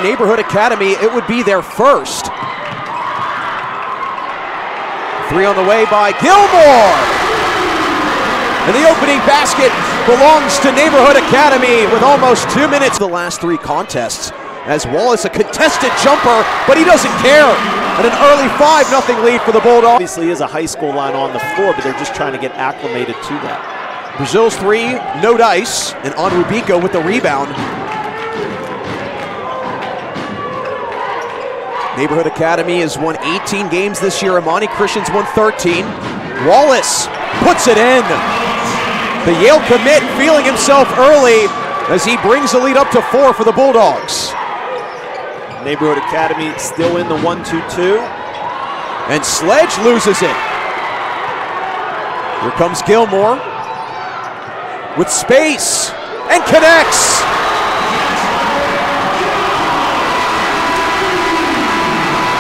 Neighborhood Academy, it would be their first. 3 on the way by Gilmore. And the opening basket belongs to Neighborhood Academy with almost 2 minutes. The last 3 contests as Wallace, a contested jumper, but he doesn't care. And an early 5-0 lead for the Bulldogs. Obviously is a high school line on the floor, but they're just trying to get acclimated to that. Brazil's 3, no dice, and Onrubico with the rebound. Neighborhood Academy has won 18 games this year. Imani Christian's won 13. Wallace puts it in. The Yale commit feeling himself early as he brings the lead up to 4 for the Bulldogs. Neighborhood Academy still in the 1-2-2. And Sledge loses it. Here comes Gilmore with space and connects.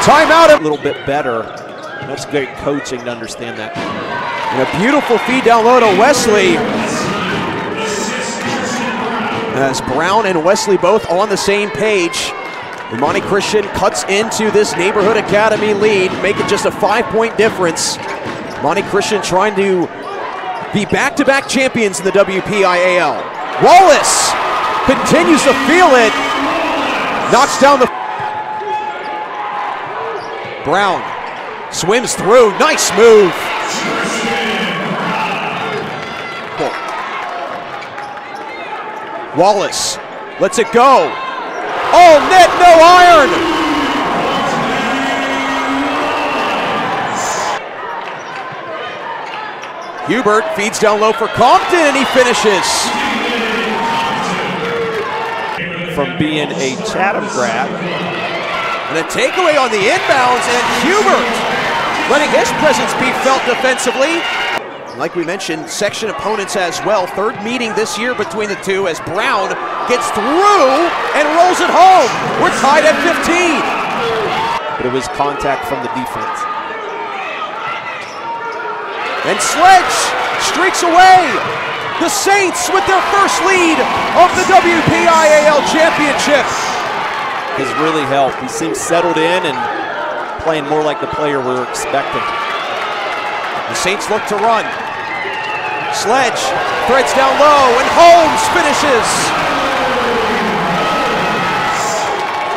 Timeout. A little bit better. That's great coaching to understand that. And a beautiful feed down low to Wesley. As Brown and Wesley both on the same page. Imani Christian cuts into this Neighborhood Academy lead, make it just a 5-point difference. Imani Christian trying to be back-to-back champions in the WPIAL. Wallace continues to feel it. Knocks down the... Brown swims through, nice move. Wallace lets it go. Oh, net, no iron. Hubert feeds down low for Compton and he finishes. From being a Chatham grab. And a takeaway on the inbounds, and Hubert letting his presence be felt defensively. Like we mentioned, section opponents as well. 3rd meeting this year between the two as Brown gets through and rolls it home. We're tied at 15. But it was contact from the defense. And Sledge streaks away. The Saints with their first lead of the WPIAL championship. Has really helped. He seems settled in and playing more like the player we're expecting. The Saints look to run. Sledge threads down low and Holmes finishes.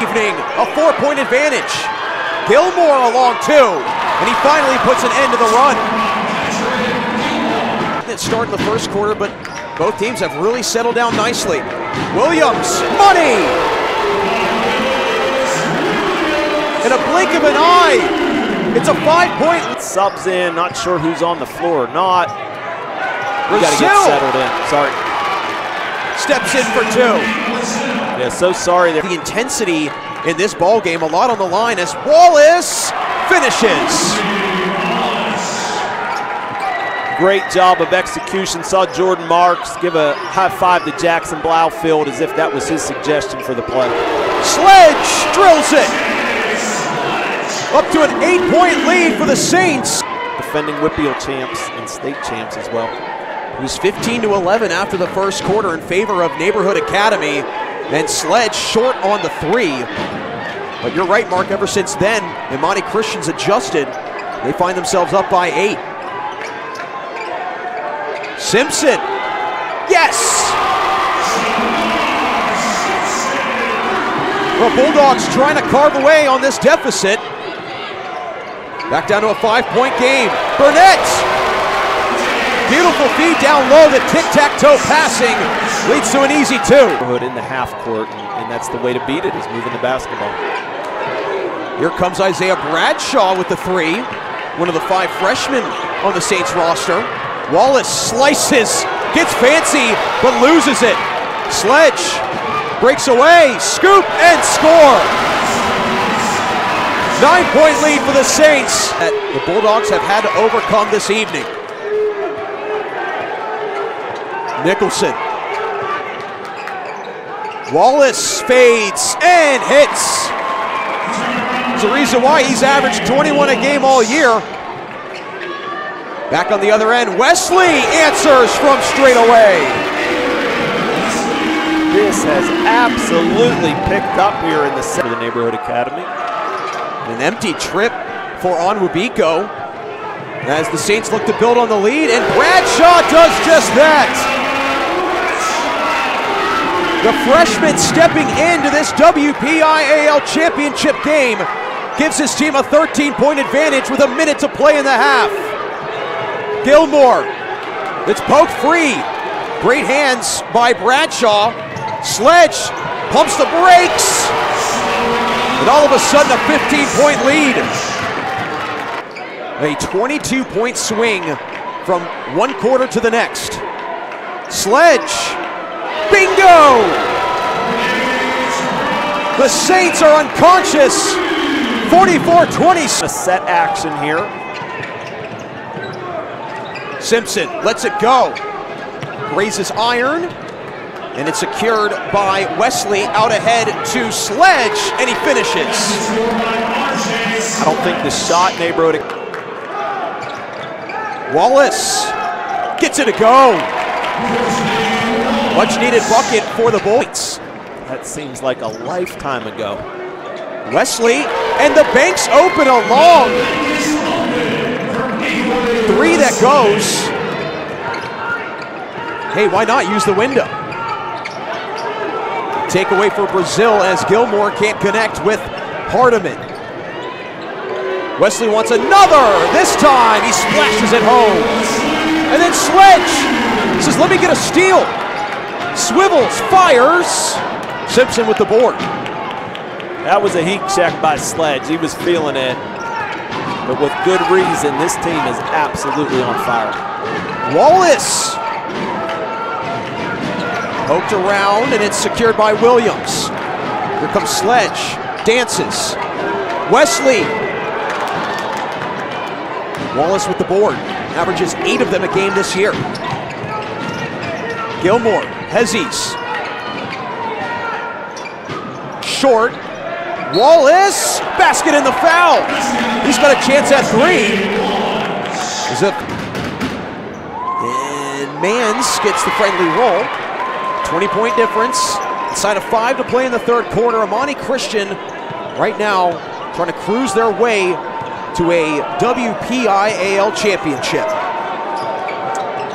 Evening, a 4-point advantage. Gilmore along 2, and he finally puts an end to the run. It started in the first quarter, but both teams have really settled down nicely. Williams, money! In a blink of an eye, it's a 5-point. Subs in, not sure who's on the floor or not. We got to get settled in, sorry. Steps in for 2. Yeah, so sorry. The intensity in this ball game, a lot on the line as Wallace finishes. Great job of execution. Saw Jordan Marks give a high five to Jackson Blaufield as if that was his suggestion for the play. Sledge drills it. Up to an 8-point lead for the Saints. Defending WPIAL champs and state champs as well. It was 15-11 after the first quarter in favor of Neighborhood Academy, and Sledge short on the 3. But you're right, Mark, ever since then, Imani Christian's adjusted. They find themselves up by 8. Simpson, yes! The Bulldogs trying to carve away on this deficit. Back down to a 5-point game. Burnett! Beautiful feed down low, the tic-tac-toe passing leads to an easy 2. In the half court, and that's the way to beat it, is moving the basketball. Here comes Isaiah Bradshaw with the 3. One of the 5 freshmen on the Saints roster. Wallace slices, gets fancy, but loses it. Sledge breaks away, scoop, and score. 9-point lead for the Saints that the Bulldogs have had to overcome this evening. Nicholson. Wallace fades and hits. There's a reason why he's averaged 21 a game all year. Back on the other end, Wesley answers from straight away. This has absolutely picked up here in the center of the Neighborhood Academy. An empty trip for Onwubiko as the Saints look to build on the lead, and Bradshaw does just that. The freshman stepping into this WPIAL championship game gives his team a 13-point advantage with a minute to play in the half. Gilmore, it's poked free. Great hands by Bradshaw. Sledge pumps the brakes. And all of a sudden a 15-point lead. A 22-point swing from one quarter to the next. Sledge, bingo! The Saints are unconscious. 44-20. A set action here. Simpson lets it go. Raises iron, and it's secured by Wesley out ahead to Sledge, and he finishes. I don't think the shot Neighborhood. Wallace gets it to go. Much needed bucket for the Bolts. That seems like a lifetime ago. Wesley, and the bank's open along. Three that goes. Hey, why not use the window? Takeaway for Brazil as Gilmore can't connect with Hardiman. Wesley wants another. This time he splashes it home. And then Sledge says, let me get a steal. Swivels, fires. Simpson with the board. That was a heat check by Sledge. He was feeling it. But with good reason, this team is absolutely on fire. Wallace. Poked around, and it's secured by Williams. Here comes Sledge. Dances. Wesley. Wallace with the board. Averages 8 of them a game this year. Gilmore. Hezzies. Short. Wallace. Basket in the foul. He's got a chance at 3. And Mans gets the friendly roll. 20-point difference. Inside of 5 to play in the third quarter. Imani Christian right now trying to cruise their way to a WPIAL championship.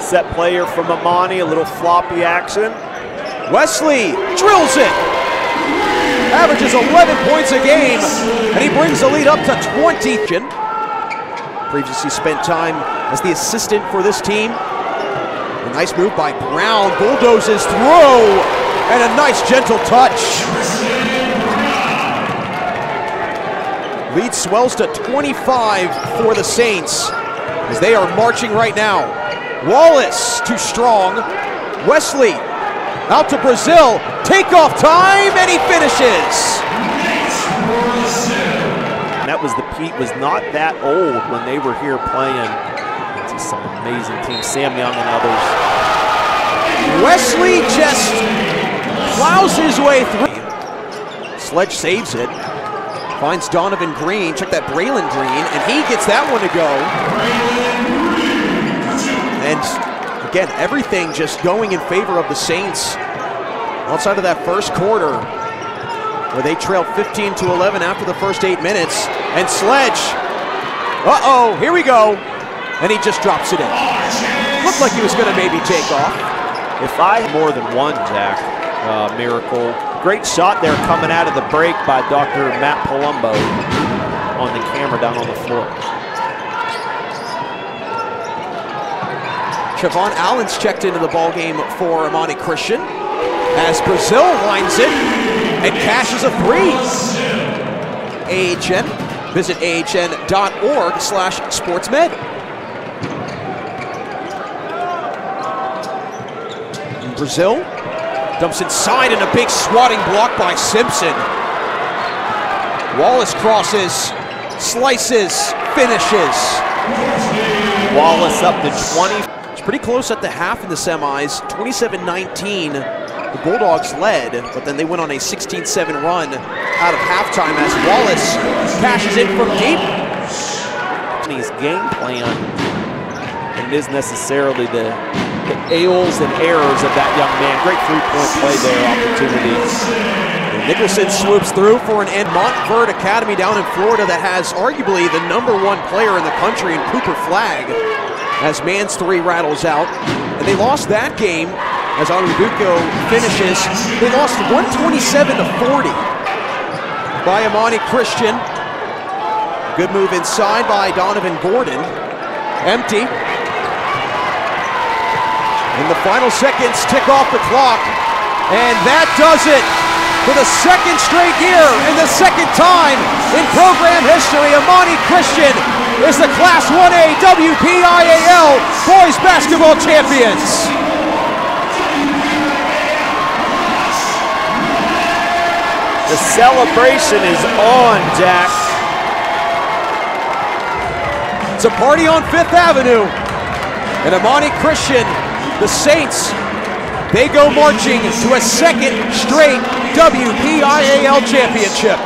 Set player from Imani, a little floppy action. Wesley drills it. Averages 11 points a game, and he brings the lead up to 20. Previously spent time as the assistant for this team. A nice move by Brown, bulldozes throw, and a nice gentle touch. Lead swells to 25 for the Saints as they are marching right now. Wallace too strong. Wesley out to Brazil. Takeoff time, and he finishes. That was the Pete was not that old when they were here playing. Some amazing teams, Sam Young and others. Wesley just plows his way through. Sledge saves it. Finds Donovan Green. Check that, Braylon Green, and he gets that one to go. And again, everything just going in favor of the Saints. Outside of that first quarter, where they trailed 15-11 after the first 8 minutes. And Sledge, here we go. And he just drops it in. Looked like he was gonna maybe take off. If I had more than one, Jack, miracle. Great shot there coming out of the break by Dr. Matt Palumbo on the camera down on the floor. Siobhan Allen's checked into the ballgame for Imani Christian as Brazil lines it and cashes a 3. AHN, visit ahn.org/sportsmed. Brazil dumps inside, and a big swatting block by Simpson. Wallace crosses, slices, finishes. Wallace up to 20. It's pretty close at the half in the semis, 27-19. The Bulldogs led, but then they went on a 16-7 run out of halftime as Wallace cashes in from deep. His game plan, and it is necessarily the ails and errors of that young man. Great three-point play there, opportunity. And Nicholson swoops through for an Montverde Academy down in Florida that has arguably the #1 player in the country in Cooper Flagg, as Mans 3 rattles out. And they lost that game as Arubuco finishes. They lost 127-40 by Imani Christian. Good move inside by Donovan Gordon. Empty. And the final seconds tick off the clock. And that does it for the second straight year and the second time in program history. Imani Christian is the Class 1A WPIAL boys basketball champions. The celebration is on, Jack. It's a party on 5th Avenue. And Imani Christian, the Saints, they go marching to a second straight WPIAL championship.